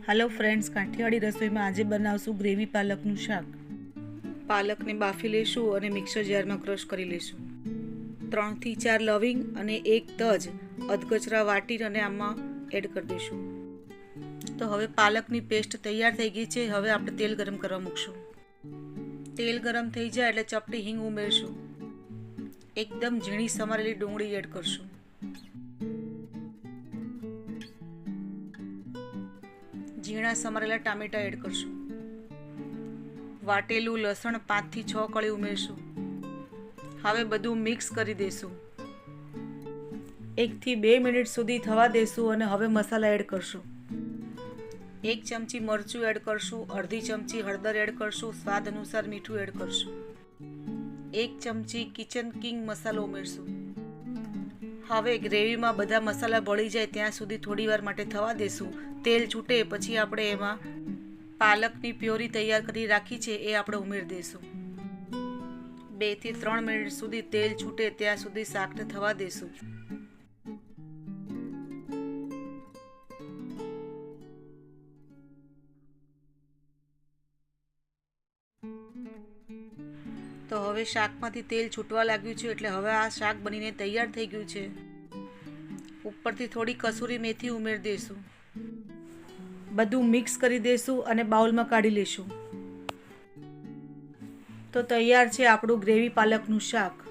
Hello friends, Kathiawadi रसोईમાં આજે બનાવશું gravy પાલકનું શાક। પાલકને બાફી લેશું અને મિક્સર જારમાં ક્રશ કરી લેશું। 3 થી 4 લવિંગ અને 1 તજ અધકચરા વાટીને અને આમાં એડ કરી દઈશું। તો હવે પાલકની પેસ્ટ તૈયાર થઈ ગઈ છે। હવે આપણે તેલ ગરમ કરવા મૂકશું। તેલ ગરમ થઈ જાય એટલે ચપટી હિંગ ઉમેરશું। એકદમ ઝીણી સમારેલી ડુંગળી એડ કરશું। ઝીણા સમારેલા ટામેટા એડ કરશું। વાટેલું લસણ 5 થી 6 કળી ઉમેરશું। હવે બધું મિક્સ કરી દેશું। 1 થી 2 મિનિટ સુધી થવા દેશું અને હવે મસાલા એડ કરશું। 1 ચમચી મરચું એડ કરશું। અડધી ચમચી હળદર એડ કરશું। સ્વાદ અનુસાર મીઠું એડ કરશું। 1 ચમચી કિચન કિંગ મસાલો ઉમેરશું। હવે ગ્રેવીમાં બધા મસાલા ભળી જાય ત્યાં સુધી થોડીવાર માટે થવા દેશું। તેલ છૂટે પછી આપણે એમાં પાલકની પ્યોરી તૈયાર કરી રાખી છે એ આપણે ઉમેરી દઈશું। 2 થી 3 મિનિટ સુધી તેલ છૂટે ત્યાં સુધી શાકને થવા દેશું। તો હવે શાકમાંથી તેલ છૂટવા લાગ્યું છે એટલે હવે આ શાક બનીને તૈયાર થઈ ગયું છે। ઉપરથી થોડી કસૂરી મેથી ઉમેરી દઈશું। બધું મિક્સ કરી દઈશું અને બાઉલમાં કાઢી લઈશું। તો તૈયાર છે આપણું ગ્રેવી પાલકનું શાક।